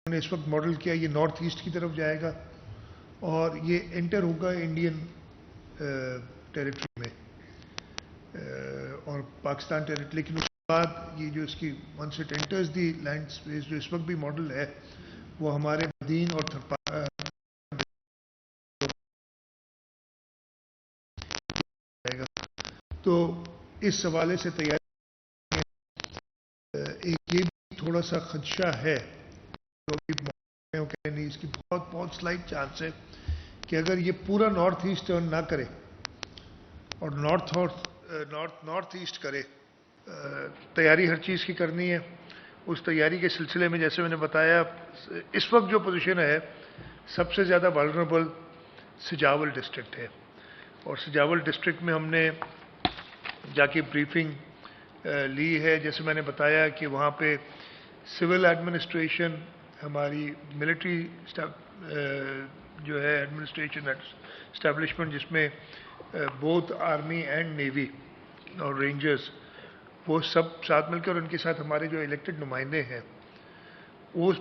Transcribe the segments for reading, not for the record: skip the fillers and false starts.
نے इस वक्त मॉडल किया, ये नॉर्थ ईस्ट की तरफ जाएगा और ये एंटर होगा इंडियन टेरिटरी में और पाकिस्तान टेरिटरी। लेकिन उसके बाद ये जो इसकी once it enters the land space, जो इस वक्त भी मॉडल है, वो हमारे मदीन और थरपा जाएगा। तो इस हवाले से तैयारी एक ये भी थोड़ा सा खदशा है, नहीं, इसकी बहुत बहुत स्लाइट चांस है कि अगर ये पूरा नॉर्थ ईस्ट टर्न ना करे और नॉर्थ ईस्ट करे, तैयारी हर चीज़ की करनी है। उस तैयारी के सिलसिले में जैसे मैंने बताया, इस वक्त जो पोजीशन है सबसे ज़्यादा वल्नरेबल सिजावल डिस्ट्रिक्ट है और सिजावल डिस्ट्रिक्ट में हमने जाके ब्रीफिंग ली है। जैसे मैंने बताया कि वहाँ पे सिविल एडमिनिस्ट्रेशन, हमारी मिलिट्री जो है एडमिनिस्ट्रेशन एस्टेब्लिशमेंट, जिसमें बोथ आर्मी एंड नेवी और रेंजर्स, वो सब साथ मिलकर और उनके साथ हमारे जो इलेक्टेड नुमाइंदे हैं, वो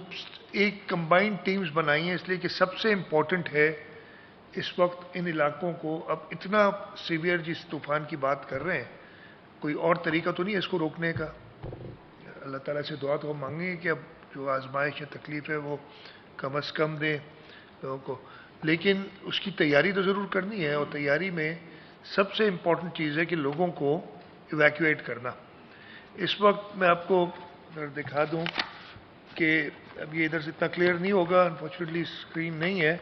एक कंबाइंड टीम्स बनाई हैं, इसलिए कि सबसे इम्पोर्टेंट है इस वक्त इन इलाकों को, अब इतना सीवियर जिस तूफ़ान की बात कर रहे हैं, कोई और तरीका तो नहीं है इसको रोकने का। अल्लाह ताला से दुआ तो हम मांगेंगे कि अब जो आजमाइश या तकलीफ़ है वो कम अज़ कम दें लोगों को, लेकिन उसकी तैयारी तो ज़रूर करनी है। और तैयारी में सबसे इम्पॉर्टेंट चीज़ है कि लोगों को इवैक्यूएट करना। इस वक्त मैं आपको दिखा दूं कि अब ये इधर से इतना क्लियर नहीं होगा, अनफॉर्चुनेटली स्क्रीन नहीं है।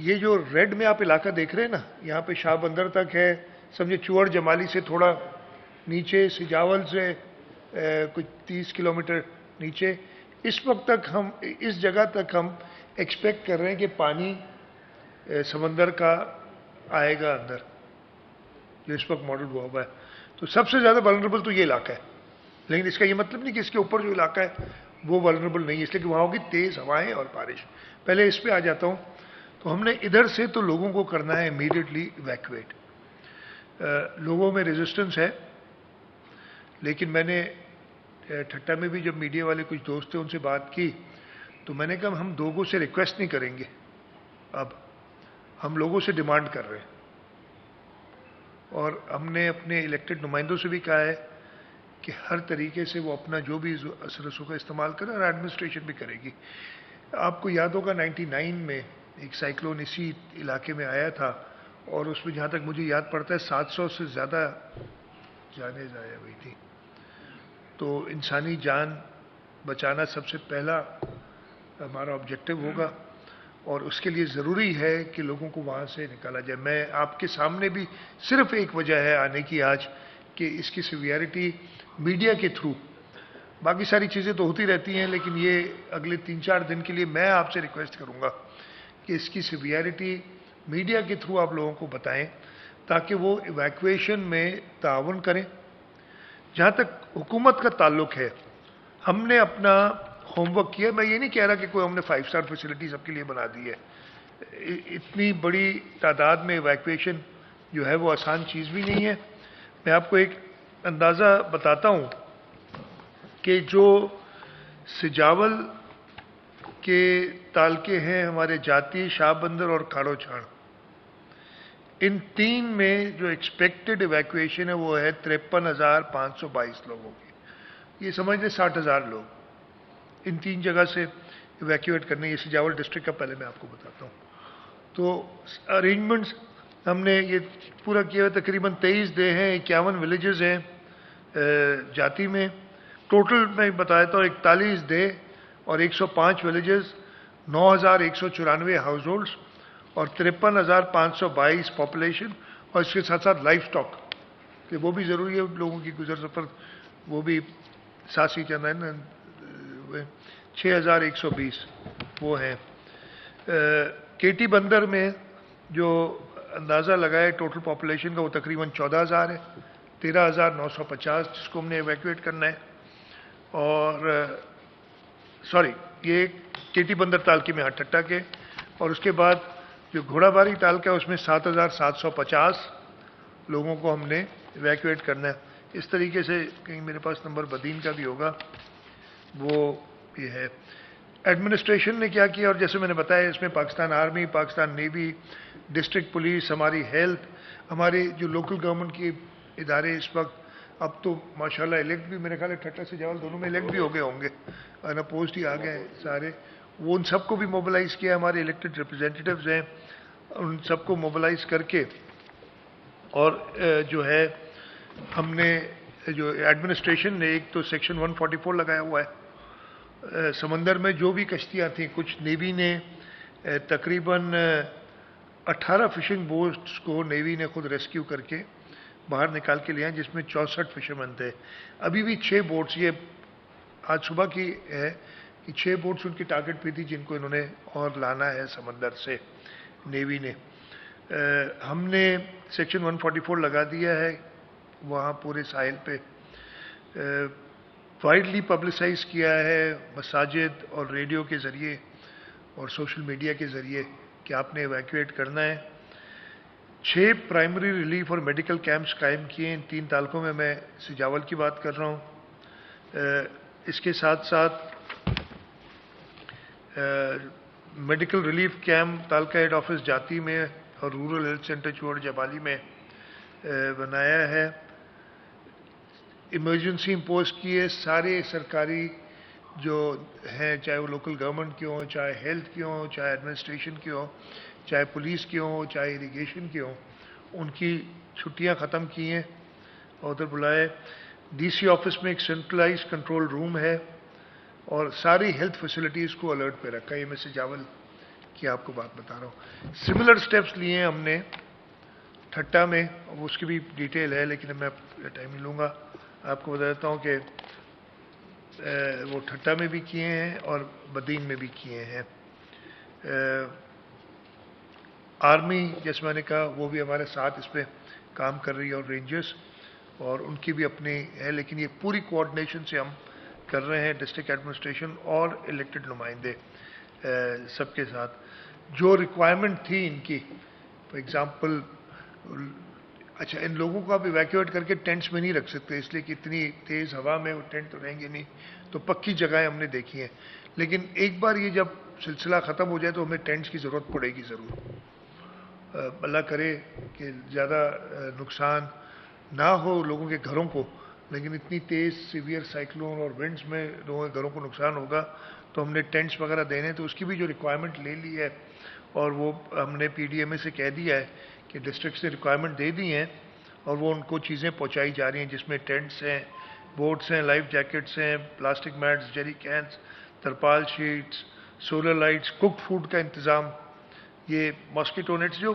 ये जो रेड में आप इलाका देख रहे हैं ना, यहाँ पे शाह बंदर तक है, समझे चुअड़ जमाली से थोड़ा नीचे, सिजावल से कुछ 30 किलोमीटर नीचे, इस वक्त तक हम, इस जगह तक हम एक्सपेक्ट कर रहे हैं कि पानी समंदर का आएगा अंदर, जो इस वक्त मॉडल हुआ हुआ है। तो सबसे ज़्यादा वल्नरेबल तो ये इलाका है, लेकिन इसका ये मतलब नहीं कि इसके ऊपर जो इलाका है वो वल्नरेबल नहीं है, इसलिए कि वहाँ होगी तेज़ हवाएं और बारिश। पहले इस पे आ जाता हूँ। तो हमने इधर से तो लोगों को करना है इमीडिएटली इवैक्यूएट। लोगों में रेजिस्टेंस है, लेकिन मैंने ठट्टा में भी जब मीडिया वाले कुछ दोस्त थे उनसे बात की, तो मैंने कहा हम लोगों से रिक्वेस्ट नहीं करेंगे, अब हम लोगों से डिमांड कर रहे हैं। और हमने अपने इलेक्टेड नुमाइंदों से भी कहा है कि हर तरीके से वो अपना जो भी असर रसूख का इस्तेमाल करें, और एडमिनिस्ट्रेशन भी करेगी। आपको याद होगा 99 में एक साइक्लोन इसी इलाके में आया था और उसमें जहाँ तक मुझे याद पड़ता है 700 से ज़्यादा जानें ज़ाया हुई थी। तो इंसानी जान बचाना सबसे पहला हमारा ऑब्जेक्टिव होगा और उसके लिए ज़रूरी है कि लोगों को वहाँ से निकाला जाए। मैं आपके सामने भी सिर्फ एक वजह है आने की आज कि इसकी सीवियरिटी मीडिया के थ्रू, बाकी सारी चीज़ें तो होती रहती हैं, लेकिन ये अगले 3-4 दिन के लिए मैं आपसे रिक्वेस्ट करूँगा कि इसकी सीवियरिटी मीडिया के थ्रू आप लोगों को बताएं, ताकि वो इवैक्यूएशन में ताउन करें। जहाँ तक हुकूमत का ताल्लुक है, हमने अपना होमवर्क किया। मैं ये नहीं कह रहा कि कोई हमने 5 स्टार फैसिलिटी सबके लिए बना दी है। इतनी बड़ी तादाद में इवैक्यूएशन जो है वो आसान चीज़ भी नहीं है। मैं आपको एक अंदाज़ा बताता हूँ कि जो सिजावल के तालके हैं हमारे जाती, शाह बंदर और खाड़ो छाड़, इन 3 में जो एक्सपेक्टेड इवैक्यूएशन है वो है 53,522 लोगों की। ये समझ लें 60,000 लोग इन 3 जगह से इवैक्यूएट करने। ये सिजावल डिस्ट्रिक्ट का पहले मैं आपको बताता हूँ। तो अरेंजमेंट्स हमने ये पूरा किया, तकरीबन 23 डे हैं, 51 विलेजेस हैं जाती में। टोटल मैं बताता हूँ 41 डे और 105 विलेजेस, 9,194 हाउस होल्ड्स और 53,522 पॉपुलेशन, और इसके साथ साथ लाइफ स्टॉक कि वो भी ज़रूरी है लोगों की गुजर सफर, वो भी साथ ही चलना है ना। 6,120 वो हैं। केटी बंदर में जो अंदाज़ा लगाया टोटल पॉपुलेशन का वो तकरीबन 14,000 है, 13,950 जिसको हमने इवैक्यूएट करना है। और सॉरी, ये केटी बंदर तालके में ठट्टा के, और उसके बाद जो घोड़ाबारी तालका है उसमें 7,750 लोगों को हमने इवैक्यूएट करना है। इस तरीके से कहीं मेरे पास नंबर बदीन का भी होगा, वो ये है। ایڈمنسٹریشن نے کیا کیا، اور جیسے میں نے بتایا اس میں Pakistan army, Pakistan navy, district police, ہماری ہیلتھ، ہمارے جو لوکل گورنمنٹ کے ادارے اس وقت اب تو ماشاءاللہ الیکٹ بھی، میرے خیال ہے ٹھٹہ سے جاول دونوں میں الیکٹ بھی ہو گئے ہوں گے، پوسٹ ہی آ گئے ہیں سارے، وہ ان سب کو بھی موبلائز کیا، ہمارے الیکٹڈ ریپرزینٹیوز ہیں ان سب کو موبلائز کر کے، اور جو ہے ہم نے جو ایڈمنسٹریشن نے ایک تو سیکشن 144 لگایا ہوا ہے، سمندر میں جو بھی کشتیاں تھیں، کچھ نیوی نے تقریباً 18 فشنگ بوٹس کو نیوی نے خود ریسکیو کر کے باہر نکال کے لیا، جس میں 64 فشرمین تھے۔ ابھی بھی 6 بوٹس، یہ آج صبح کی ہے کہ 6 بوٹس ان کی ٹارگٹ پہ تھی جن کو انہوں نے اور لانا ہے سمندر سے نیوی نے۔ ہم نے سیکشن 144 لگا دیا ہے وہاں پورے ساحل پہ، وائڈلی پبلسائز کیا ہے مساجد اور ریڈیو کے ذریعے اور سوشل میڈیا کے ذریعے کہ آپ نے ایویکویٹ کرنا ہے۔ 6 پرائمری ریلیف اور میڈیکل کیمپس قائم کیے ان 3 تعلقوں میں سجاول کی بات کر رہا ہوں۔ اس کے ساتھ ساتھ medical relief camp taluka head office جاتی میں اور رورل ہیلتھ سینٹر چوڑ جبالی میں بنایا ہے۔ ایمرجنسی امپوز کیے، سارے سرکاری جو ہیں، چاہے وہ لوکل گورنمنٹ کی ہوں، چاہے ہیلتھ کی ہوں، چاہے ایڈمنسٹریشن کی ہوں، چاہے پولیس کی ہوں، چاہے اریگیشن کی ہوں، ان کی چھٹیاں ختم کی ہیں اور ادھر بلائے۔ ڈی سی آفس میں ایک سینٹرلائز کنٹرول روم ہے اور ساری ہیلتھ فیسلٹیز کو الرٹ پہ رکھا ہے۔ یہ میں سجاول کی آپ کو بات بتا رہا ہوں۔ سملر سٹیپس لیے ہیں ہم نے ٹھٹہ میں، اس کی بھی ڈیٹیل ہے لیکن میں ٹائم نہیں لوں گا، آپ کو بتا دیتا ہوں کہ وہ ٹھٹہ میں بھی کیے ہیں اور بدین میں بھی کیے ہیں۔ آرمی جیسے میں نے کہا وہ بھی ہمارے ساتھ اس پہ کام کر رہی ہے، اور رینجرز، اور ان کی بھی اپنی ہے، لیکن یہ پوری کوآرڈینیشن سے ہم کر رہے ہیں، ڈسٹرکٹ ایڈمنسٹریشن اور الیکٹڈ نمائندے سب کے ساتھ۔ جو ریکوائرمنٹ تھی ان کی، فار ایگزامپل، اچھا ان لوگوں کو آپ ایویکویٹ کر کے ٹینٹس میں نہیں رکھ سکتے، اس لیے کہ اتنی تیز ہوا میں وہ ٹینٹ تو رہیں گے نہیں، تو پکی جگہیں ہم نے دیکھی ہیں، لیکن ایک بار یہ جب سلسلہ ختم ہو جائے تو ہمیں ٹینٹس کی ضرورت پڑے گی ضرور۔ اللہ کرے کہ زیادہ نقصان نہ ہو لوگوں کے گھروں کو، لیکن اتنی تیز سیویئر سائیکلون اور ونڈز میں لوگوں کے گھروں کو نقصان ہوگا، تو ہم نے ٹینٹس وغیرہ دینے، تو اس کی بھی جو ریکوائرمنٹ لے لی ہے، اور وہ ہم نے پی ڈی ایم اے سے کہہ دیا ہے کہ ڈسٹرکٹ سے ریکوائرمنٹ دے دی ہیں، اور وہ ان کو چیزیں پہنچائی جا رہی ہیں، جس میں ٹینٹس ہیں، بوٹس ہیں، لائف جیکٹس ہیں، پلاسٹک میٹس، جیری کینس، ترپال sheets, solar lights, cooked food کا انتظام، یہ ماسکیٹو نیٹس، جو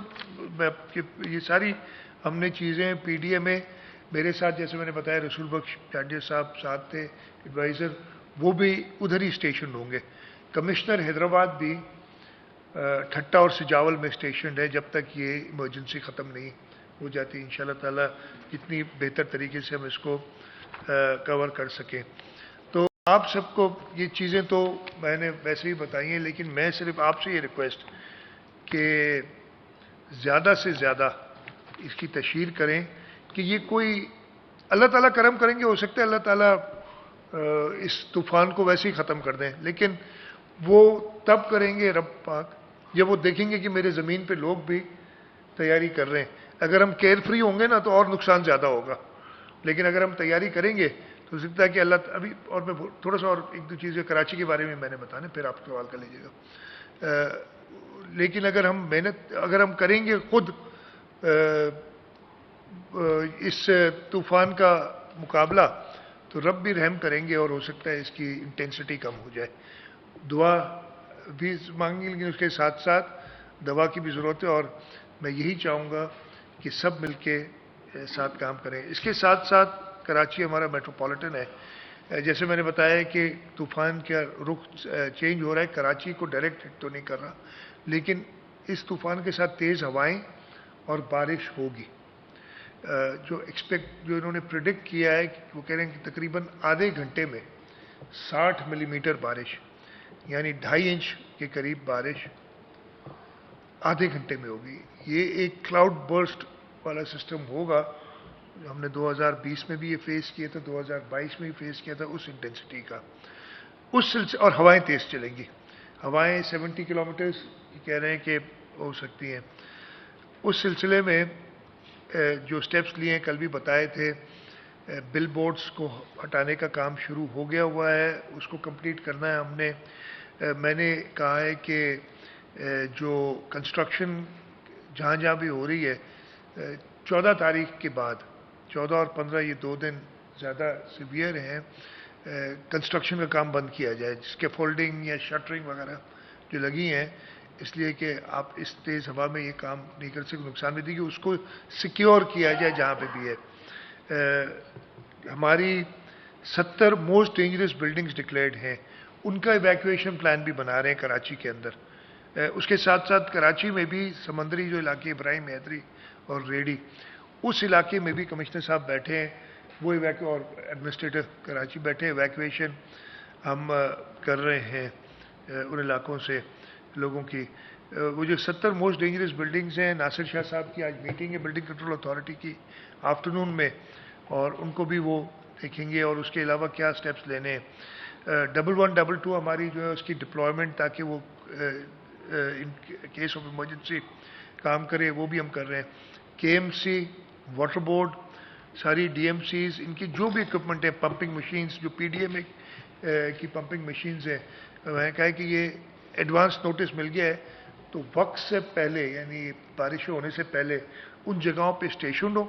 یہ ساری ہم نے چیزیں پی ڈی ایم اے میرے ساتھ، جیسے میں نے بتایا رسول بخش ڈانڈیا صاحب ساتھ تھے ایڈوائزر، وہ بھی ادھر ہی اسٹیشن ہوں گے۔ کمشنر حیدرآباد بھی ٹھٹہ اور سجاول میں اسٹیشنڈ ہے جب تک یہ ایمرجنسی ختم نہیں ہو جاتی، انشاءاللہ تعالیٰ جتنی بہتر طریقے سے ہم اس کو کور کر سکیں۔ تو آپ سب کو یہ چیزیں تو میں نے ویسے ہی بتائی ہیں، لیکن میں صرف آپ سے یہ ریکویسٹ کہ زیادہ سے زیادہ اس کی تشہیر کریں کہ یہ کوئی اللہ تعالیٰ کرم کریں گے، ہو سکتا ہے اللہ تعالیٰ اس طوفان کو ویسے ہی ختم کر دیں، لیکن وہ تب کریں گے رب پاک جب وہ دیکھیں گے کہ میرے زمین پہ لوگ بھی تیاری کر رہے ہیں۔ اگر ہم کیئر فری ہوں گے نا تو اور نقصان زیادہ ہوگا، لیکن اگر ہم تیاری کریں گے تو ہو سکتا ہے کہ اللہ ابھی، اور میں تھوڑا سا اور ایک دو چیزیں کراچی کے بارے میں نے بتانا، پھر آپ سوال کر لیجیے گا۔ لیکن اگر ہم محنت اگر ہم کریں گے خود اس طوفان کا مقابلہ، تو رب بھی رحم کریں گے اور ہو سکتا ہے اس کی انٹینسٹی کم ہو جائے۔ دعا بھی مانگیں، لیکن اس کے ساتھ ساتھ دوا کی بھی ضرورت ہے، اور میں یہی چاہوں گا کہ سب مل کے ساتھ کام کریں۔ اس کے ساتھ ساتھ کراچی ہمارا میٹروپولیٹن ہے، جیسے میں نے بتایا کہ طوفان کا رخ چینج ہو رہا ہے، کراچی کو ڈائریکٹ ہٹ تو نہیں کر رہا، لیکن اس طوفان کے ساتھ تیز ہوائیں اور بارش ہوگی۔ جو انہوں نے پریڈکٹ کیا ہے، وہ کہہ رہے ہیں کہ تقریباً آدھے گھنٹے میں 60 ملی میٹر بارش، یعنی 2.5 انچ کے قریب بارش آدھے گھنٹے میں ہوگی۔ یہ ایک کلاؤڈ برسٹ والا سسٹم ہوگا، ہم نے 2020 میں بھی یہ فیس کیا تھا، 2022 میں بھی فیس کیا تھا، اس انٹینسٹی کا، اس سلسلے، اور ہوائیں تیز چلیں گی۔ ہوائیں 70 کلومیٹرز کہہ رہے ہیں کہ ہو سکتی ہیں. اس سلسلے میں جو سٹیپس لیے ہیں کل بھی بتائے تھے. بل بورڈز کو ہٹانے کا کام شروع ہو گیا ہوا ہے, اس کو کمپلیٹ کرنا ہے ہم نے. میں نے کہا ہے کہ جو کنسٹرکشن جہاں جہاں بھی ہو رہی ہے 14 تاریخ کے بعد, 14 اور 15 یہ 2 دن زیادہ سیویئر ہیں, کنسٹرکشن کا کام بند کیا جائے, جس کے فولڈنگ یا شٹرنگ وغیرہ جو لگی ہیں, اس لیے کہ آپ اس تیز ہوا میں یہ کام نہیں کر سکتے, نقصان بھی دیجیے, اس کو سیکیور کیا جائے جہاں پہ بھی ہے. ہماری 70 موسٹ ڈینجرس بلڈنگز ڈکلیئرڈ ہیں, ان کا ایویکویشن پلان بھی بنا رہے ہیں کراچی کے اندر. اس کے ساتھ ساتھ کراچی میں بھی سمندری جو علاقے ابراہیم حیدری اور ریڈی, اس علاقے میں بھی کمشنر صاحب بیٹھے ہیں, وہ اور ایڈمنسٹریٹر کراچی بیٹھے ہیں. ایویکویشن ہم کر رہے ہیں ان علاقوں سے لوگوں کی. وہ جو 70 موسٹ ڈینجرس بلڈنگز ہیں, ناصر شاہ صاحب کی آج میٹنگ ہے بلڈنگ کنٹرول اتھارٹی کی آفٹرنون میں, اور ان کو بھی وہ دیکھیں گے, اور اس کے علاوہ کیا سٹیپس لینے ہیں. 1122 ہماری جو ہے اس کی ڈپلائمنٹ تاکہ وہ ان کیس آف ایمرجنسی کام کرے, وہ بھی ہم کر رہے ہیں. KMC, واٹر بورڈ, ساری DMCs, ان کی جو بھی اکوپمنٹ ہے, پمپنگ مشینز جو PDM کی پمپنگ مشینز ہیں, میں نے کہا ہے کہ یہ ایڈوانس نوٹس مل گیا ہے تو وقت سے پہلے, یعنی بارش ہونے سے پہلے ان جگہوں پہ اسٹیشن ہو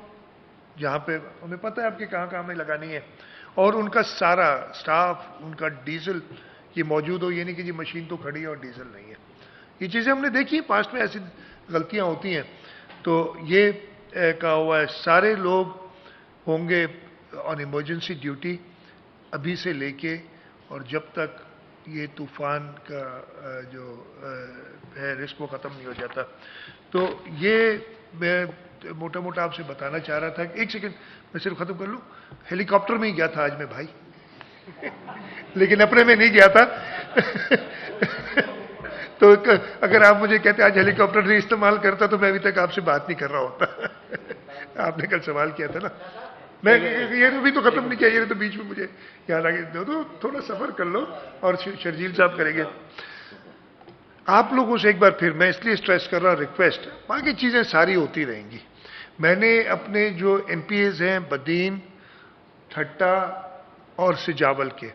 جہاں پہ ہمیں پتہ ہے آپ کے کہاں کہاں ہمیں لگانی ہے, اور ان کا سارا سٹاف, ان کا ڈیزل یہ موجود ہو. یہ نہیں کہ جی مشین تو کھڑی ہے اور ڈیزل نہیں ہے. یہ چیزیں ہم نے دیکھی, پاسٹ میں ایسی غلطیاں ہوتی ہیں. تو یہ کہا ہوا ہے سارے لوگ ہوں گے آن ایمرجنسی ڈیوٹی ابھی سے لے کے, اور جب تک یہ طوفان کا جو ہے رسک وہ ختم نہیں ہو جاتا. تو یہ میں موٹا موٹا آپ سے بتانا چاہ رہا تھا. ایک سیکنڈ میں صرف ختم کر لوں. ہیلی کاپٹر میں ہی گیا تھا آج میں بھائی, لیکن اپنے میں نہیں گیا تھا. تو اگر آپ مجھے کہتے آج ہیلی کاپٹر نہیں استعمال کرتا تو میں ابھی تک آپ سے بات نہیں کر رہا ہوتا. آپ نے کل سوال کیا تھا نا, میں یہ ابھی تو ختم نہیں کیا, یہ تو بیچ میں مجھے یاد آ گیا. تو تھوڑا سفر کر لو, اور شرجیل صاحب کریں گے. آپ لوگوں سے ایک بار پھر میں اس لیے اسٹریس کر رہا ہوں, ریکویسٹ, باقی چیزیں ساری ہوتی رہیں گی. میں نے اپنے جو MPAs ہیں بدین, ٹھٹا اور سجاول کے,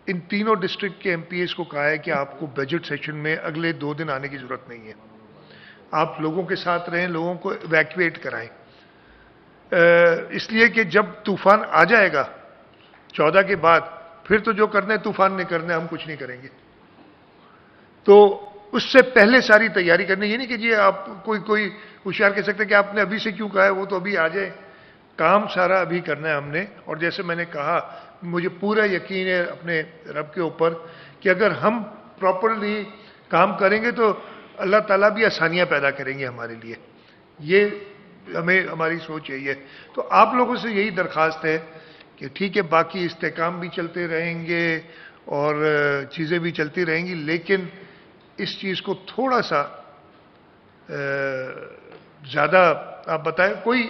ان تینوں ڈسٹرکٹ کے MPAs کو کہا ہے کہ آپ کو بجٹ سیشن میں اگلے 2 دن آنے کی ضرورت نہیں ہے. آپ لوگوں کے ساتھ رہیں, لوگوں کو ایویکویٹ کرائیں, اس لیے کہ جب طوفان آ جائے گا 14 کے بعد, پھر تو جو کرنا ہے طوفان نے کرنا ہے, ہم کچھ نہیں کریں گے. تو اس سے پہلے ساری تیاری کرنی. یہ نہیں کہ جی آپ کوئی ہوشیار کہہ سکتے کہ آپ نے ابھی سے کیوں کہا ہے, وہ تو ابھی آ جائے. کام سارا ابھی کرنا ہے ہم نے. اور جیسے میں نے کہا, مجھے پورا یقین ہے اپنے رب کے اوپر کہ اگر ہم پراپرلی کام کریں گے تو اللہ تعالیٰ بھی آسانیاں پیدا کریں گے ہمارے لیے. یہ ہماری سوچ یہی ہے. تو آپ لوگوں سے یہی درخواست ہے کہ ٹھیک ہے, باقی استحکام بھی چلتے رہیں گے اور چیزیں بھی چلتی رہیں گی, لیکن اس چیز کو تھوڑا سا زیادہ آپ بتائیں, کوئی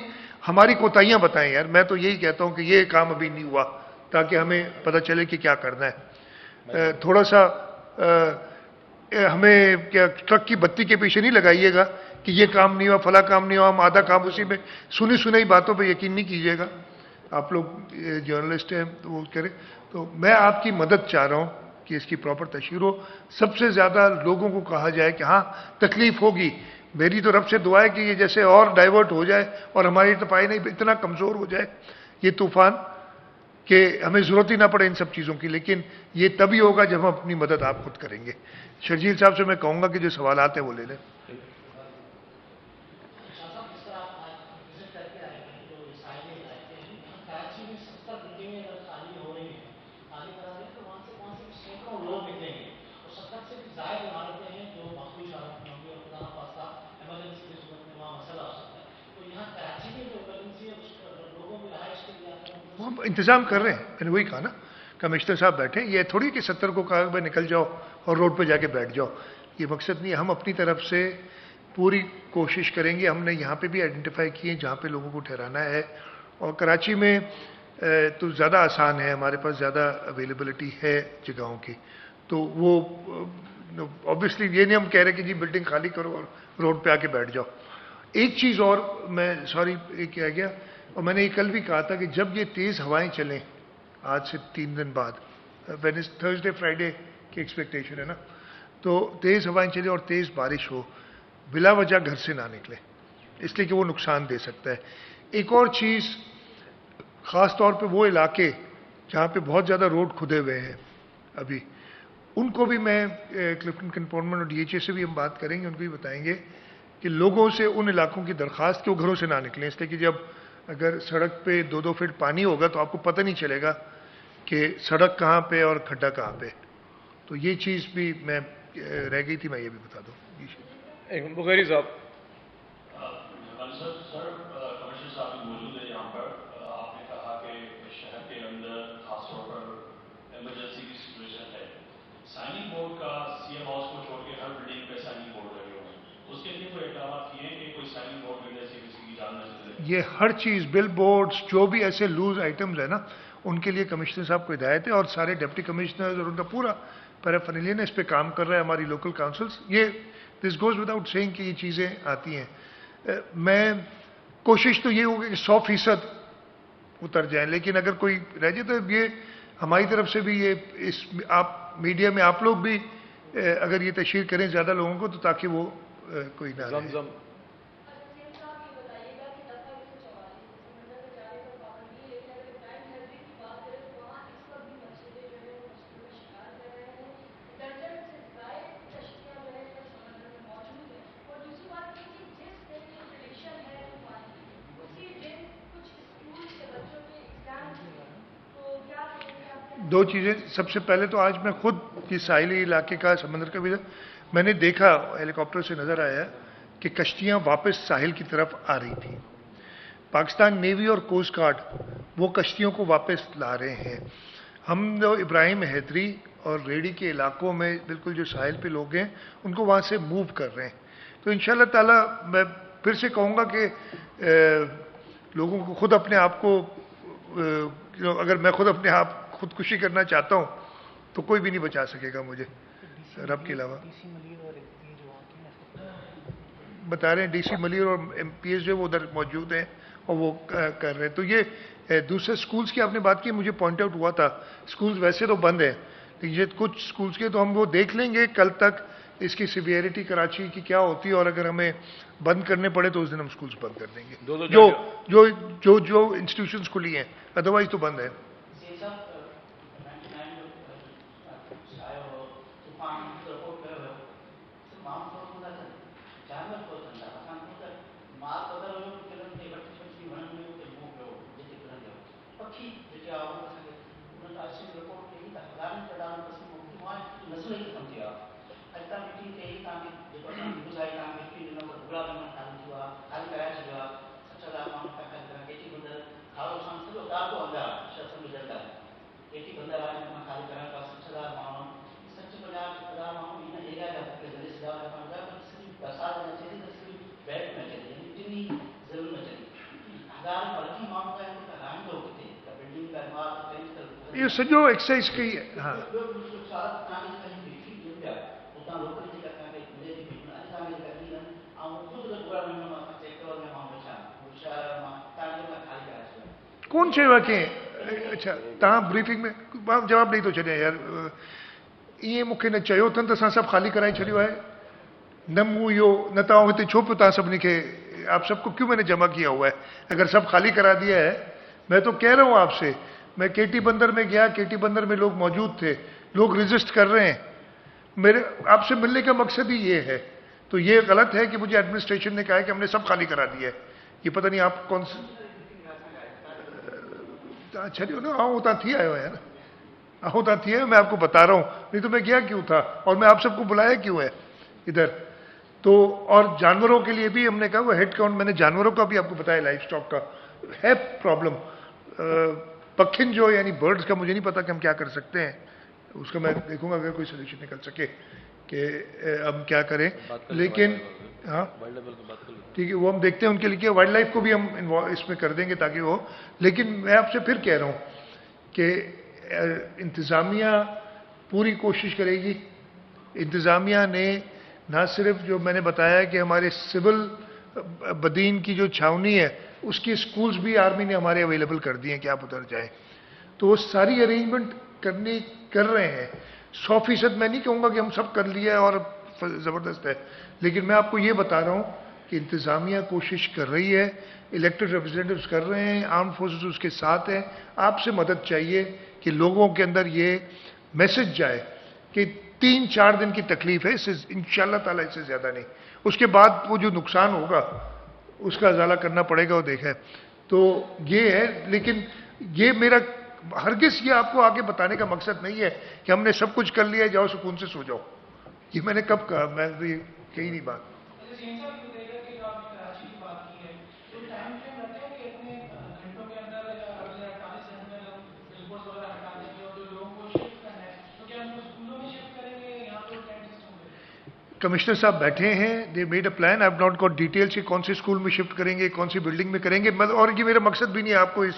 ہماری کوتاہیاں بتائیں یار. میں تو یہی کہتا ہوں کہ یہ کام ابھی نہیں ہوا, تاکہ ہمیں پتہ چلے کہ کیا کرنا ہے. تھوڑا سا ہمیں کیا ٹرک کی بتی کے پیچھے نہیں لگائیے گا کہ یہ کام نہیں ہوا, فلاں کام نہیں ہوا, ہم آدھا کام اسی میں سنی باتوں پہ یقین نہیں کیجیے گا. آپ لوگ جرنلسٹ ہیں تو وہ کریں. تو میں آپ کی مدد چاہ رہا ہوں کہ اس کی پراپر تشہیر ہو. سب سے زیادہ لوگوں کو کہا جائے کہ ہاں تکلیف ہوگی, میری تو رب سے دعا ہے کہ یہ جیسے اور ڈائیورٹ ہو جائے اور ہماری طرف نہیں اتنا کمزور ہو جائے یہ طوفان کہ ہمیں ضرورت ہی نہ پڑے ان سب چیزوں کی. لیکن یہ تبھی ہوگا جب ہم اپنی مدد آپ خود کریں گے. شرجیل صاحب سے میں کہوں گا کہ جو سوالات ہیں وہ لے لیں. ہم انتظام کر رہے ہیں. میں نے وہی کہا نا, کمشنر صاحب بیٹھے, یہ تھوڑی کہ 70 کو کہا بھائی نکل جاؤ اور روڈ پہ جا کے بیٹھ جاؤ, یہ مقصد نہیں ہے. ہم اپنی طرف سے پوری کوشش کریں گے. ہم نے یہاں پہ بھی آئیڈینٹیفائی کیے جہاں پہ لوگوں کو ٹھہرانا ہے, اور کراچی میں تو زیادہ آسان ہے, ہمارے پاس زیادہ اویلیبلٹی ہے جگہوں کی, تو وہ ऑब्वियसली ये नहीं हम कह रहे कि जी बिल्डिंग खाली करो और रोड पे आके बैठ जाओ। एक चीज़ और मैं सॉरी कह गया, और मैंने ये कल भी कहा था कि जब ये तेज़ हवाएं चलें आज से 3 दिन बाद, थर्सडे फ्राइडे की एक्सपेक्टेशन है ना, तो तेज़ हवाएं चले और तेज़ बारिश हो, बिला वजह घर से ना निकले, इसलिए कि वो नुकसान दे सकता है। एक और चीज़, ख़ास तौर पे वो इलाके जहाँ पे बहुत ज़्यादा रोड खुदे हुए हैं अभी, उनको भी मैं क्लिफ्टन कंटोनमेंट और DHA से भी हम बात करेंगे, उनको भी बताएंगे कि लोगों से उन इलाकों की दरख्वास्त कि वो घरों से ना निकलें, इसलिए कि जब अगर सड़क पे 2-2 फीट पानी होगा तो आपको पता नहीं चलेगा कि सड़क कहाँ पे और खड्डा कहाँ पे। तो ये चीज़ भी मैं रह गई थी, मैं ये भी बता दूँ। बुखैरी साहब। सर, कमिश्नर साहब भी मौजूद है यहाँ पर। आपने कहा कि शहर के अंदर खासतौर पर इमरजेंसी की सिचुएशन है। साइनिंग बोर्ड का CM हाउस को छोड़ के हर बिल्डिंग पे साइनिंग बोर्ड लगे हुए हैं, उसके लिए कोई इकदाम किए हैं कि कोई साइनिंग बोर्ड मिलने से किसी की जान न चले? ये हर चीज़, बिल बोर्ड्स, जो भी ऐसे लूज आइटम्स है ना, उनके लिए कमिश्नर साहब को हिदायत है और सारे डिप्टी कमिश्नर्स और उनका पूरा पैराफर्नेलियन इस पे काम कर रहा है, हमारी लोकल काउंसिल्स। ये दिस गोज विदाउट सेइंग कि ये चीज़ें आती हैं। मैं कोशिश तो ये होगी कि 100% उतर जाएं, लेकिन अगर कोई रह जाए तो ये हमारी तरफ से भी ये इस आप मीडिया में आप लोग भी अगर ये तशहीर करें ज़्यादा लोगों को, तो ताकि वो कोई ना रहे। दो चीज़ें, सबसे पहले तो आज मैं खुद ये साहिली इलाके का समंदर का भी मैंने देखा, हेलीकॉप्टर से नज़र आया कि कश्तियाँ वापस साहिल की तरफ आ रही थी। पाकिस्तान नेवी और कोस्ट गार्ड वो कश्तियों को वापस ला रहे हैं। हम जो इब्राहिम हैदरी और रेडी के इलाकों में बिल्कुल जो साहिल पे लोग हैं उनको वहाँ से मूव कर रहे हैं। तो इंशाल्लाह ताला मैं फिर से कहूँगा कि लोगों को खुद अपने आप को अगर मैं खुद अपने आप खुदकुशी करना चाहता हूँ तो कोई भी नहीं बचा सकेगा मुझे रब के अलावा। बता रहे हैं DC मलिर और MPS जो वो उधर मौजूद हैं और वो कर रहे हैं। तो ये दूसरे स्कूल्स की आपने बात की, मुझे पॉइंट आउट हुआ था, स्कूल्स वैसे तो बंद हैं लेकिन ये कुछ स्कूल्स के तो हम वो देख लेंगे कल तक इसकी सिवियरिटी कराची की क्या होती है, और अगर हमें बंद करने पड़े तो उस दिन हम स्कूल्स बंद कर देंगे जो जो जो जो इंस्टीट्यूशंस खुली हैं, अदरवाइज तो बंद है। ये सजो एक्सरसाइज की है। हाँ, कौन से वाक़े? अच्छा, तव्हां ब्रीफिंग में जवाब ॾेई थो छॾियां यार। ईअं मूंखे न चयो अथनि त असां सभु ख़ाली कराए छॾियो है, न मूं इहो न तव्हां हिते छो पियो तव्हां सभिनी खे, आप सबको क्यों मैंने जमा किया हुआ है? अगर सब खाली करा दिया है, मैं तो कह रहा हूँ आपसे, मैं KT बंदर में गया, KT बंदर में लोग मौजूद थे, लोग रेजिस्ट कर रहे हैं, मेरे आपसे मिलने का मकसद ही ये है। तो ये गलत है कि मुझे एडमिनिस्ट्रेशन ने कहा है कि हमने सब खाली करा दिया है। ये पता नहीं आप कौन से छो ना आओ उतना थी आयो है ना, आओ उतना थी है, मैं आपको बता रहा हूँ, नहीं तो मैं गया क्यों था और मैं आप सबको बुलाया क्यों है इधर। तो और जानवरों के लिए भी हमने कहा वो हेड काउंट, मैंने जानवरों का भी आपको बताया, लाइफ स्टॉक का है प्रॉब्लम। पक्षिन जो यानी बर्ड्स का मुझे नहीं पता कि हम क्या कर सकते हैं, उसका मैं देखूंगा अगर कोई सोल्यूशन निकल सके कि हम क्या करें। लेकिन हाँ ठीक है, वो हम देखते हैं उनके लिए, वाइल्ड लाइफ को भी हम इसमें कर देंगे ताकि वो। लेकिन मैं आपसे फिर कह रहा हूँ कि इंतज़ामिया पूरी कोशिश करेगी इंतज़ामिया ने ना सिर्फ जो मैंने बताया कि हमारे सिविल बदीन की जो छावनी है उसकी स्कूल्स भी आर्मी ने हमारे अवेलेबल कर दिए हैं कि आप उधर जाएं, तो वो सारी अरेंजमेंट कर रहे हैं। 100% मैं नहीं कहूँगा कि हम सब कर लिया है और ज़बरदस्त है, लेकिन मैं आपको ये बता रहा हूँ कि इंतज़ामिया कोशिश कर रही है, इलेक्टेड रिप्रेजेंटेटिव्स कर रहे हैं, आर्म फोर्सेस उसके साथ हैं। आपसे मदद चाहिए कि लोगों के अंदर ये मैसेज जाए कि 3-4 दिन की तकलीफ है, इससे इंशाअल्लाह ताला इससे ज़्यादा नहीं, उसके बाद वो जो नुकसान होगा उसका अजाला करना पड़ेगा, वो देखा है। तो ये है, लेकिन ये मेरा हरगिज़ ये आपको आगे बताने का मकसद नहीं है कि हमने सब कुछ कर लिया, जाओ सुकून से सो जाओ। ये मैंने कब कहा? मैं तो ये कही नहीं बात। कमिश्नर साहब बैठे हैं, they made a plan, I have not got details कि कौन सी स्कूल में शिफ्ट करेंगे, कौन सी बिल्डिंग में करेंगे, और ये मेरा मकसद भी नहीं है आपको इस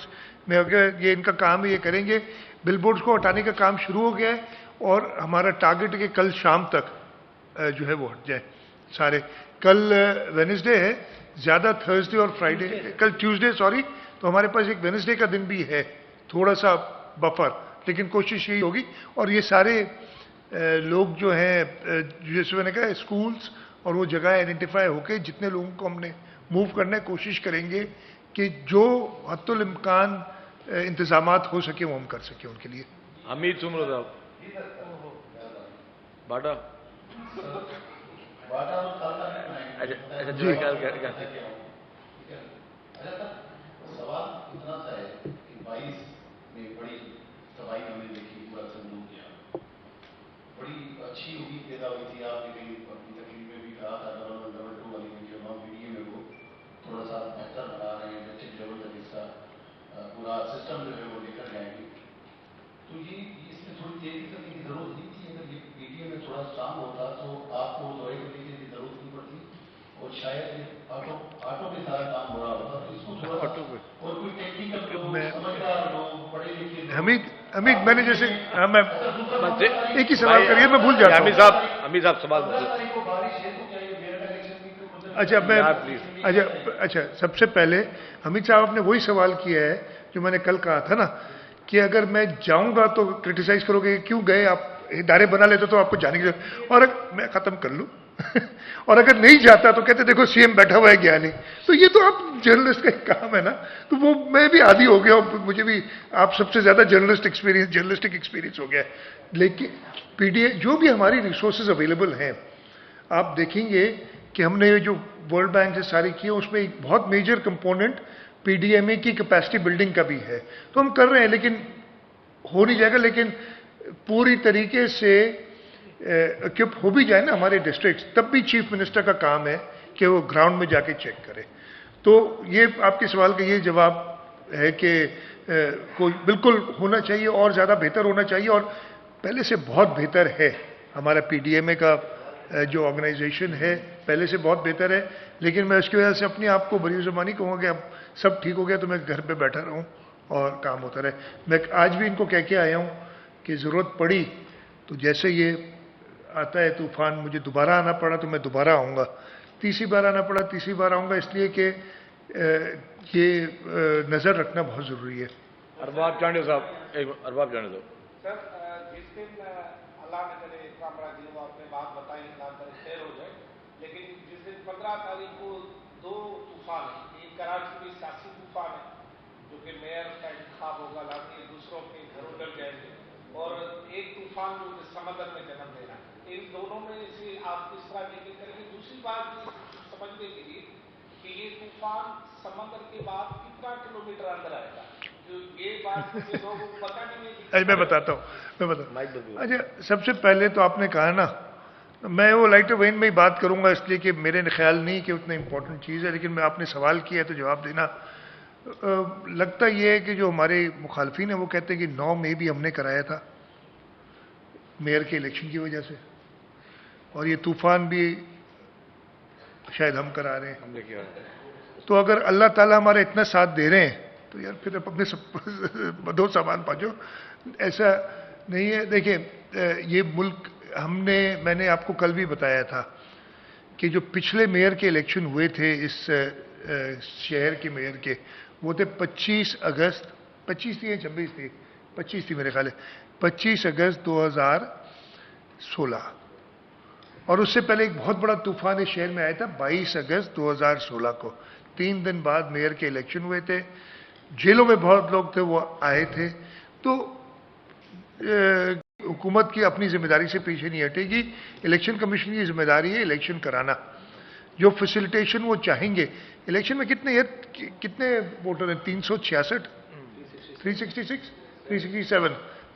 में, ये इनका काम है, ये करेंगे। बिल बोर्ड्स को हटाने का काम शुरू हो गया है और हमारा टारगेट है कि कल शाम तक जो है वो हट जाए सारे। कल वेडनेसडे है, ज़्यादा थर्सडे और फ्राइडे, कल ट्यूसडे सॉरी, तो हमारे पास एक वेडनेसडे का दिन भी है, थोड़ा सा बफर, लेकिन कोशिश यही होगी। और ये सारे लोग जो हैं, जैसे मैंने कहा, स्कूल्स और वो जगह आइडेंटिफाई होके जितने लोगों को हमने मूव करना है, कोशिश करेंगे कि जो हद्दुल इम्कान इंतजामात हो सके वो हम कर सकें उनके लिए। हमीद सुमरो साहब बाटा जी सवाल इतना सा है कि 22 में बड़ी तबाही हमने देखी, पूरा संदूक किया, बड़ी अच्छी उम्मीद पैदा हुई थी। आपने कहीं अपनी तकलीफ में भी कहा था डबल 2 वाली वीडियो में, वीडियो में वो थोड़ा सा बेहतर बना रहे हैं, डिस्ट्रिक्ट लेवल तक इसका पूरा सिस्टम जो है वो लेकर जाएंगे। तो ये इसमें थोड़ी तेजी करने की जरूरत नहीं थी। अगर ये वीडियो में थोड़ा स्ट्रांग होता तो आपको दवाई करने की जरूरत नहीं पड़ती और शायद ऑटो के साथ काम हो रहा होता। तो इसको थोड़ा और कोई टेक्निकल समझदार लोग, पढ़े लिखे। हमीद मैंने जैसे मैं एक ही सवाल करिए, मैं भूल जाता हूं। हमीद साहब सवाल। अच्छा मैं अच्छा सबसे पहले हमीद साहब आपने वही सवाल किया है जो मैंने कल कहा था ना, कि अगर मैं जाऊंगा तो क्रिटिसाइज करोगे क्यों गए आप, इदारे बना लेते तो आपको जाने की जरूरत, और मैं खत्म कर लूं और अगर नहीं जाता तो कहते देखो सीएम बैठा हुआ है गया नहीं। तो ये तो आप जर्नलिस्ट का काम है ना, तो वो मैं भी आदी हो गया हूं, मुझे भी आप सबसे ज्यादा जर्नलिस्टिक एक्सपीरियंस हो गया है। लेकिन पीडीए जो भी हमारी रिसोर्सेज अवेलेबल हैं, आप देखेंगे कि हमने जो वर्ल्ड बैंक से सारी की है, उसमें एक बहुत मेजर कंपोनेंट पीडीएमए की कैपेसिटी बिल्डिंग का भी है। तो हम कर रहे हैं, लेकिन हो नहीं जाएगा, लेकिन पूरी तरीके से इक्विप हो भी जाए ना हमारे डिस्ट्रिक्ट, तब भी चीफ मिनिस्टर का काम है कि वो ग्राउंड में जाके चेक करे। तो ये आपके सवाल का ये जवाब है कि कोई बिल्कुल होना चाहिए और ज़्यादा बेहतर होना चाहिए, और पहले से बहुत बेहतर है हमारा पीडीएमए का जो ऑर्गेनाइजेशन है, पहले से बहुत बेहतर है। लेकिन मैं उसकी वजह से अपने आप को बड़ी ज़बानी कहूँगा कि अब सब ठीक हो गया तो मैं घर पे बैठा रहूँ और काम होता रहे। मैं आज भी इनको कह के आया हूँ कि ज़रूरत पड़ी तो जैसे ये आता है तूफान, मुझे दोबारा आना पड़ा तो मैं दोबारा आऊँगा, तीसरी बार आना पड़ा तीसरी बार आऊँगा, इसलिए कि ये नज़र रखना बहुत ज़रूरी है। अरबाब जाने साहब, अरबाब जाने दो सर। जिस दिन अल्लाह ने करे इतना बड़ा दिन वो आपने बात बताई, अल्लाह करे खैर हो जाए, लेकिन जिस दिन 15 तारीख को 2 तूफान है, एक कराची में सियासी तूफान है जो कि मेयर का इंतखाब होगा, लाजमी दूसरों के घर उधर जाएंगे, और एक तूफान जो समंदर में जन्म देना, इन दोनों में से आप किस तरह डील करेंगे? दूसरी बात समझने के लिए कि ये तूफान समंदर के बाद कितना किलोमीटर अंदर आएगा, ये बात लोगों को पता नहीं है। मैं बताता हूँ। अच्छा सबसे पहले तो आपने कहा ना, मैं वो लाइटर वेन में ही बात करूंगा इसलिए कि मेरे ख्याल नहीं कि उतना इंपॉर्टेंट चीज़ है, लेकिन मैं आपने सवाल किया है तो जवाब देना लगता ये है कि जो हमारे मुखालफिन है वो कहते हैं कि 9 मई भी हमने कराया था मेयर के इलेक्शन की वजह से, और ये तूफान भी शायद हम करा रहे हैं। हमने किया। तो अगर अल्लाह ताला हमारा इतना साथ दे रहे हैं तो यार फिर अपने सब दो सामान पाजो, ऐसा नहीं है। देखिए ये मुल्क मैंने आपको कल भी बताया था कि जो पिछले मेयर के इलेक्शन हुए थे इस शहर के मेयर के, वो थे 25 अगस्त, 25 थी या 26 थी, 25 थी मेरे ख्याल है, 25 अगस्त 2016। और उससे पहले एक बहुत बड़ा तूफान इस शहर में आया था 22 अगस्त 2016 को। 3 दिन बाद मेयर के इलेक्शन हुए थे, जेलों में बहुत लोग थे वो आए थे। तो हुकूमत की अपनी जिम्मेदारी से पीछे नहीं हटेगी। इलेक्शन कमीशन की जिम्मेदारी है इलेक्शन कराना, जो फैसिलिटेशन वो चाहेंगे। इलेक्शन में कितने वोटर हैं? 366, 366,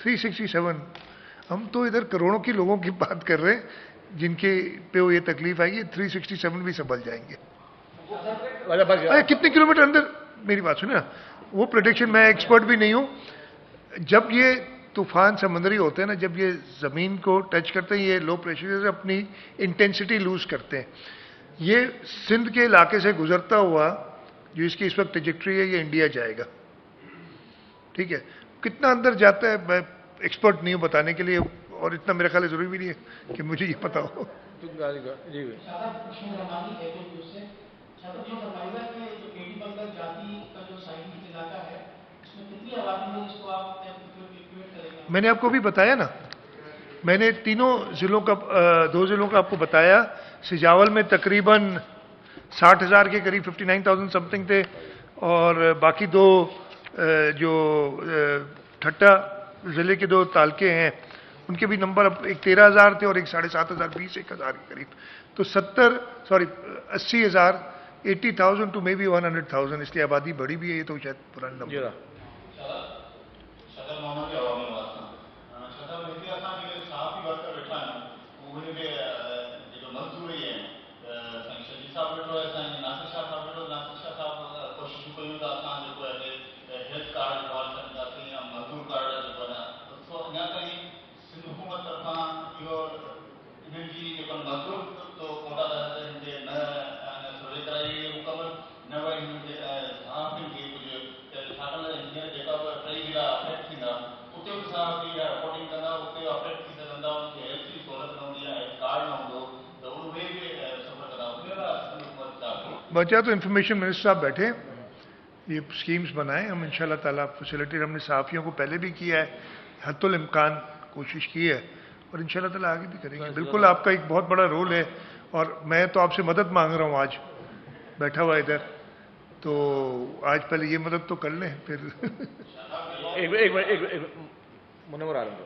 367। हम तो इधर करोड़ों की लोगों की बात कर रहे हैं जिनके पे वो ये तकलीफ आएगी। 367 भी संभल जाएंगे। कितने किलोमीटर अंदर, मेरी बात सुने ना, वो प्रोटेक्शन, मैं एक्सपर्ट भी नहीं हूं। जब ये तूफान समंदरी होते हैं ना, जब ये जमीन को टच करते हैं, ये लो प्रेशर से अपनी इंटेंसिटी लूज करते हैं। ये सिंध के इलाके से गुजरता हुआ जो इसकी इस वक्त ट्रैजेक्टरी है, ये इंडिया जाएगा। ठीक है, कितना अंदर जाता है मैं एक्सपर्ट नहीं हूं बताने के लिए, और इतना मेरा ख्याल जरूरी भी नहीं है कि मुझे ये पता हो। मैंने आपको भी बताया ना, मैंने तीनों जिलों का 2 जिलों का आपको बताया। सिजावल में तकरीबन 60,000 के करीब 59,000 समथिंग थे, और बाकी 2 जो ठट्टा जिले के 2 तालके हैं उनके भी नंबर अब एक 13,000 थे और एक 7,500, 20,000 के करीब। तो 80,000, 80,000 टू मे बी 100,000, इसलिए आबादी बढ़ी भी है। ये तो शायद पुराना नंबर। बचा तो इंफॉर्मेशन मिनिस्टर साहब बैठे, ये स्कीम्स बनाए हम इंशाल्लाह ताला। फैसिलिटी हमने सहाफ़ियों को पहले भी किया है, हत्तुल इम्कान कोशिश की है, और इंशाल्लाह ताला आगे भी करेंगे। बिल्कुल आपका एक बहुत बड़ा रोल है, और मैं तो आपसे मदद मांग रहा हूँ आज बैठा हुआ इधर। तो आज पहले ये मदद तो कर लें, फिर एक मुनव्वर आ रहा हूँ।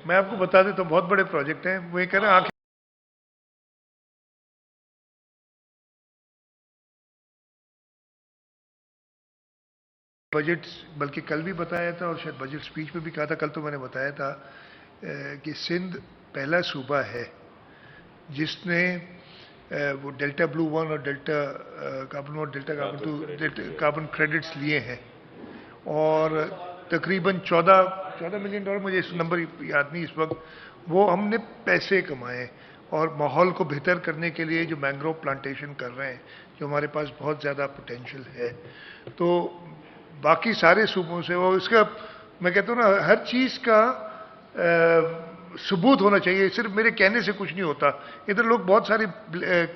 मैं आपको बता दें तो बहुत बड़े प्रोजेक्ट हैं। वो ये कह रहे हैं बजट, बल्कि कल भी बताया था और शायद बजट स्पीच में भी कहा था, कल तो मैंने बताया था कि सिंध पहला सूबा है जिसने वो डेल्टा ब्लू 1 और delta carbon 1, delta carbon 2 carbon credits लिए हैं, और तकरीबन 14 मिलियन डॉलर, मुझे इस नंबर याद नहीं इस वक्त, वो हमने पैसे कमाए। और माहौल को बेहतर करने के लिए जो मैंग्रोव प्लांटेशन कर रहे हैं, जो हमारे पास बहुत ज़्यादा पोटेंशियल है, तो बाकी सारे सूबों से वो, इसका मैं कहता हूँ ना, हर चीज़ का सबूत होना चाहिए, सिर्फ मेरे कहने से कुछ नहीं होता। इधर लोग बहुत सारे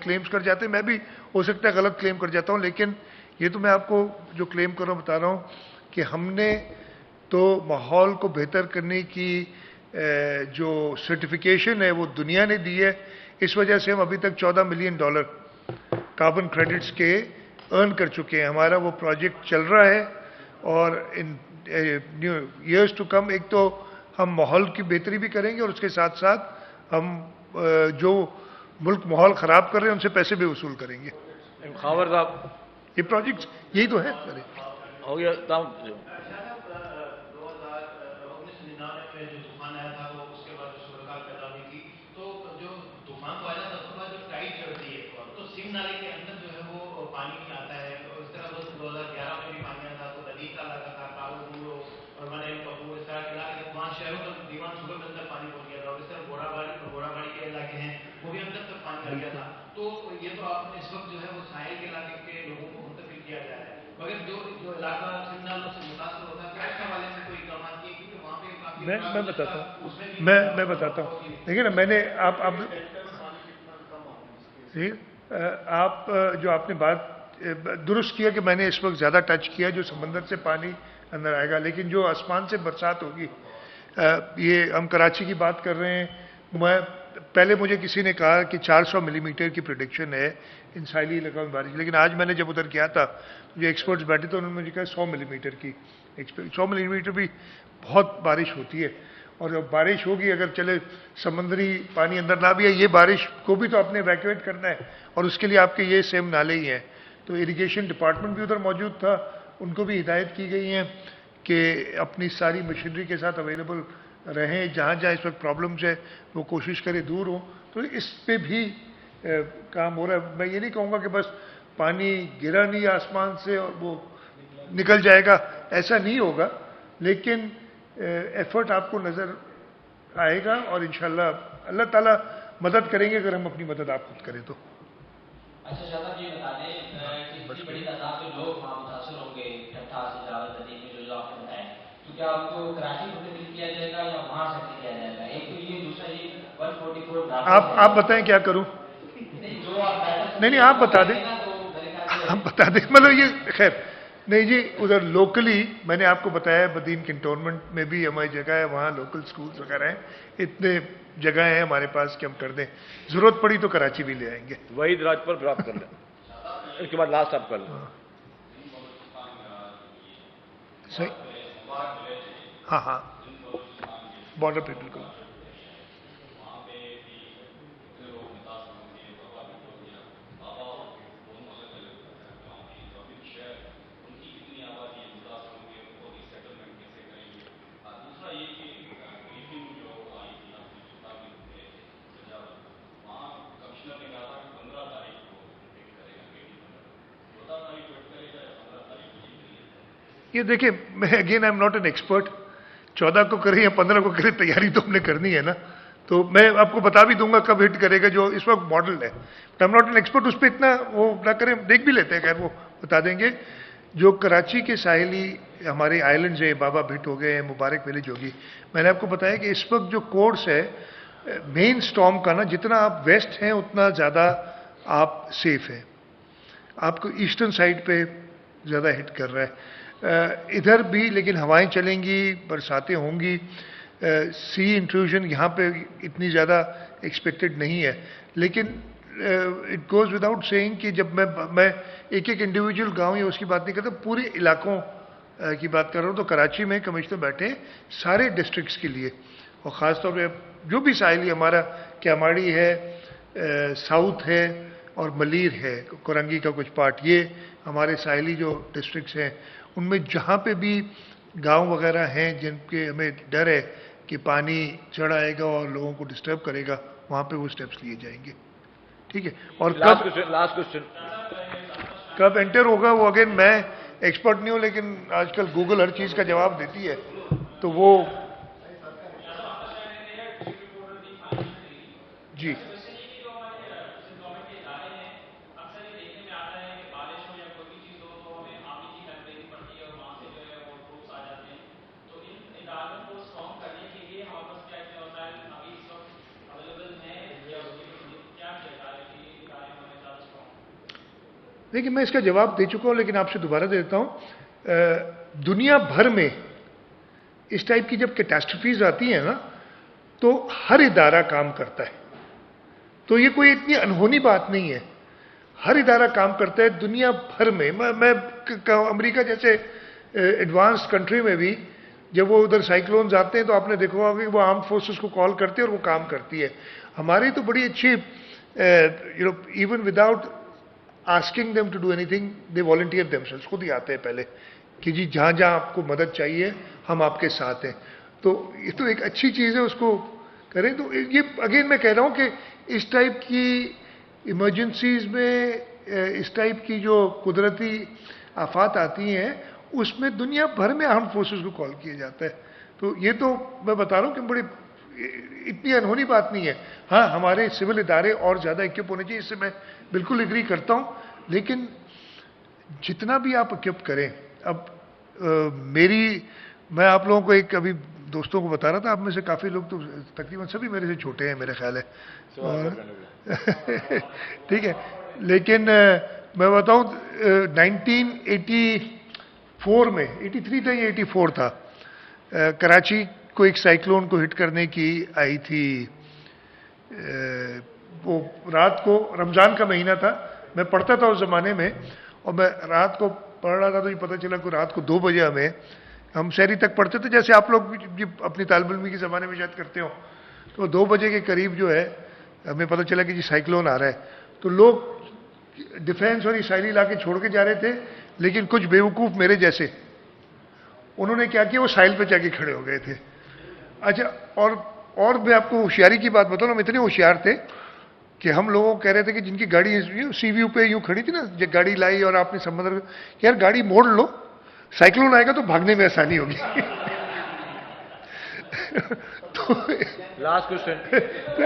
क्लेम्स कर जाते हैं, मैं भी हो सकता है गलत क्लेम कर जाता हूँ, लेकिन ये तो मैं आपको जो क्लेम कर रहा हूँ बता रहा हूँ कि हमने तो माहौल को बेहतर करने की जो सर्टिफिकेशन है वो दुनिया ने दी है। इस वजह से हम अभी तक $14 मिलियन कार्बन क्रेडिट्स के अर्न कर चुके हैं। हमारा वो प्रोजेक्ट चल रहा है, और इन ईयर्स टू कम एक तो हम माहौल की बेहतरी भी करेंगे, और उसके साथ साथ हम जो मुल्क माहौल ख़राब कर रहे हैं उनसे पैसे भी वसूल करेंगे। खावर साहब, ये प्रोजेक्ट यही तो है। हो गया काम। सिंध नाले के अंदर जो है वो पानी आता है, और इस तरह 2011 में भी पानी आता तो नदी का इलाका था, कालूपुर और मनेम कपूर इस तरह के इलाके, वहाँ शहरों तक दीवान सूबे के अंदर पानी पहुंच गया था, और इस तरह घोड़ाबाड़ी के इलाके हैं वो भी अंदर तक पानी आ गया था। तो ये तो आपने इस वक्त जो है वो साहिल के इलाके के लोगों को मुंतकिल किया जा रहा है, मगर जो इलाका सिंध नालों से मुतासर होता है इस हवाले से कोई इकदाम किए, क्योंकि वहाँ पे काफी मैं बताता हूँ, मैं बताता हूँ। देखिए ना, मैंने आप जो आपने बात दुरुस्त किया कि मैंने इस वक्त ज़्यादा टच किया जो समंदर से पानी अंदर आएगा, लेकिन जो आसमान से बरसात होगी, ये हम कराची की बात कर रहे हैं। पहले मुझे किसी ने कहा कि 400 मिलीमीटर की प्रेडिक्शन है इन साहिली इलाकों में बारिश, लेकिन आज मैंने जब उधर किया था, जो एक्सपर्ट्स बैठे थे उन्होंने मुझे कहा 100 मिलीमीटर की। 100 मिलीमीटर भी बहुत बारिश होती है, और जब बारिश होगी, अगर चले समंदरी पानी अंदर ना भी है, ये बारिश को भी तो आपने इवैक्यूएट करना है, और उसके लिए आपके ये सेम नाले ही हैं। तो इरिगेशन डिपार्टमेंट भी उधर मौजूद था, उनको भी हिदायत की गई है कि अपनी सारी मशीनरी के साथ अवेलेबल रहें, जहाँ जहाँ इस वक्त प्रॉब्लम्स है वो कोशिश करें दूर हो। तो इस पे भी काम हो रहा है। मैं ये नहीं कहूँगा कि बस पानी गिरा नहीं आसमान से और वो निकल जाएगा, ऐसा नहीं होगा, लेकिन एफर्ट आपको नज़र आएगा, और इंशाल्लाह अल्लाह ताला मदद करेंगे अगर हम अपनी मदद आप खुद करें तो। अच्छा शादाब, ये बता दें कि इतनी बड़ी तादाद में लोग वहाँ मुतासर होंगे ठट्ठा से जावल नदी में, जो आपने बताया, तो क्या आपको कराची मुंतकिल किया जाएगा या वहाँ से किया जाएगा? एक तो ये, दूसरा ये 144 आप बताएं क्या करूँ? जो आप नहीं आप बता दें, आप बता दें, मतलब ये खैर नहीं जी। उधर लोकली मैंने आपको बताया बदीन कैंटोनमेंट में भी हमारी जगह है, वहाँ लोकल स्कूल्स वगैरह हैं, इतने जगह हैं हमारे पास कि हम कर दें, जरूरत पड़ी तो कराची भी ले आएंगे। वहीद राज पर ड्रॉप कर लें, इसके बाद लास्ट आप कर लें। सही, हाँ, बॉर्डर पे बिल्कुल। ये देखिए, मैं again I am not an expert, 14 को करें या 15 को करें, तैयारी तो हमने करनी है ना। तो मैं आपको बता भी दूंगा कब हिट करेगा, जो इस वक्त मॉडल है। I am not an expert, उस पर इतना वो ना करें, देख भी लेते हैं, खैर वो बता देंगे। जो कराची के साहिली हमारे आइलैंड्स हैं, बाबा भिट हो गए हैं, मुबारक विलेज होगी, मैंने आपको बताया कि इस वक्त जो कोर्स है मेन स्टॉर्म का ना, जितना आप वेस्ट हैं उतना ज़्यादा आप सेफ हैं। आपको ईस्टर्न साइड पे ज़्यादा हिट कर रहा है, इधर भी लेकिन हवाएं चलेंगी, बरसातें होंगी, सी इंट्रूजन यहाँ पे इतनी ज़्यादा एक्सपेक्टेड नहीं है। लेकिन इट गोज़ विदाउट सेइंग कि जब मैं एक एक इंडिविजुअल गांव या उसकी बात नहीं करता, पूरे इलाकों की बात कर रहा हूँ। तो कराची में कमिश्नर बैठे सारे डिस्ट्रिक्ट्स के लिए, और ख़ास तौर पर जो भी साहिली हमारा क्यामाड़ी है, साउथ है और मलीर है, कोरंगी का कुछ पार्ट, ये हमारे साहिली जो डिस्ट्रिक्ट्स हैं, उनमें जहाँ पे भी गांव वगैरह हैं जिनके हमें डर है कि पानी चढ़ आएगा और लोगों को डिस्टर्ब करेगा, वहाँ पे वो स्टेप्स लिए जाएंगे। ठीक है, और लास्ट क्वेश्चन कब एंटर होगा वो, अगेन मैं एक्सपर्ट नहीं हूँ, लेकिन आजकल गूगल हर चीज़ का जवाब देती है, तो वो जी देखिए, मैं इसका जवाब दे चुका हूँ, लेकिन आपसे दोबारा दे देता हूँ। दुनिया भर में इस टाइप की जब कैटास्ट्रफीज आती हैं ना, तो हर इदारा काम करता है। तो ये कोई इतनी अनहोनी बात नहीं है, हर इदारा काम करता है दुनिया भर में। मैं अमेरिका जैसे एडवांस कंट्री में भी जब वो उधर साइक्लोन्स आते हैं, तो आपने देखा होगा कि वो आर्म्ड फोर्सेस को कॉल करती है और वो काम करती है। हमारी तो बड़ी अच्छी, even without asking them to do anything, they volunteer themselves, खुद ही आते हैं पहले कि जी जहाँ जहाँ आपको मदद चाहिए हम आपके साथ हैं। तो ये तो एक अच्छी चीज़ है, उसको करें। तो ये अगेन मैं कह रहा हूँ कि इस टाइप की इमरजेंसीज में इस टाइप की जो कुदरती आफात आती हैं उसमें दुनिया भर में आर्म फोर्सेस को कॉल किया जाता है। तो ये तो मैं बता रहा हूँ कि बड़ी इतनी अनहोनी बात नहीं है। हाँ, हमारे सिविल इदारे और ज़्यादा इक्विप होने चाहिए, इससे मैं बिल्कुल एग्री करता हूँ, लेकिन जितना भी आप इक्विप करें, अब मैं आप लोगों को एक अभी दोस्तों को बता रहा था, आप में से काफ़ी लोग तो तकरीबन सभी मेरे से छोटे हैं मेरा ख्याल है, ठीक है, लेकिन मैं बताऊं 1984 में 83 था या 84 था, कराची को एक साइक्लोन को हिट करने की आई थी। वो रात को रमज़ान का महीना था, मैं पढ़ता था उस ज़माने में, और मैं रात को पढ़ रहा था तो ये पता चला कि रात को 2 बजे हम शहरी तक पढ़ते थे, जैसे आप लोग भी अपनी तालिब इल्मी के ज़माने में शायद करते हो। तो 2 बजे के करीब जो है हमें पता चला कि जी साइक्लोन आ रहा है। तो लोग डिफेंस और इसराइली इलाके छोड़ के जा रहे थे, लेकिन कुछ बेवकूफ़ मेरे जैसे उन्होंने क्या किया, वो साहिल पे जाके खड़े हो गए थे। अच्छा, और मैं आपको होशियारी की बात बताऊँ, हम इतने होशियार थे कि हम लोगों को कह रहे थे कि जिनकी गाड़ी सीव्यू पे यूँ खड़ी थी ना, जो गाड़ी लाई और आपने समुद्र, यार गाड़ी मोड़ लो, साइक्लोन आएगा तो भागने में आसानी होगी। तो लास्ट क्वेश्चन। तो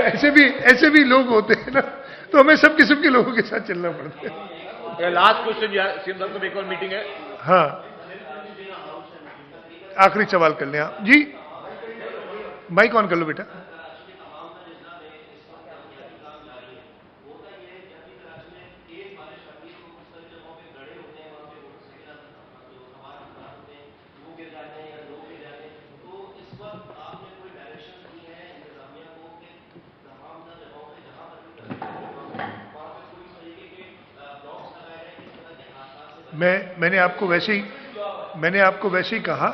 ऐसे भी लोग होते हैं ना, तो हमें सब किस्म के लोगों के साथ चलना पड़ता है। लास्ट क्वेश्चन यार, सीएम साहब को एक और मीटिंग है। हाँ, आखिरी सवाल कर लें आप जी, माइक ऑन कर लो बेटा। मैंने आपको वैसे ही कहा,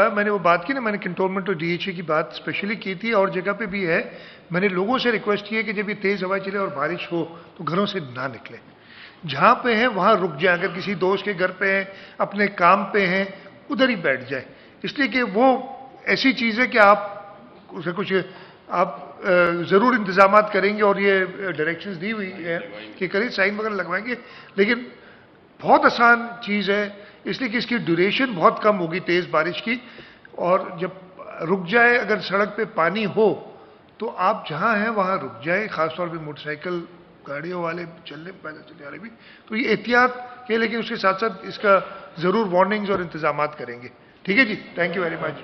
मैंने वो बात की ना, मैंने कंटोनमेंट और डीएचए की बात स्पेशली की थी, और जगह पे भी है। मैंने लोगों से रिक्वेस्ट की है कि जब ये तेज़ हवा चले और बारिश हो तो घरों से ना निकलें, जहाँ पे हैं वहाँ रुक जाए, अगर किसी दोस्त के घर पे हैं, अपने काम पे हैं, उधर ही बैठ जाए, इसलिए कि वो ऐसी चीज़ है कि आप उसे कुछ आप ज़रूर इंतजामात करेंगे, और ये डायरेक्शंस दी हुई है कि करें, साइन वगैरह लगवाएंगे, लेकिन बहुत आसान चीज़ है, इसलिए कि इसकी ड्यूरेशन बहुत कम होगी तेज़ बारिश की, और जब रुक जाए, अगर सड़क पे पानी हो तो आप जहाँ हैं वहाँ रुक जाए, ख़ासतौर पे मोटरसाइकिल गाड़ियों वाले चलने पैदल चलने वाले भी, तो ये एहतियात है, लेकिन उसके साथ साथ इसका ज़रूर वार्निंग्स और इंतजामात करेंगे। ठीक है जी, थैंक यू वेरी मच।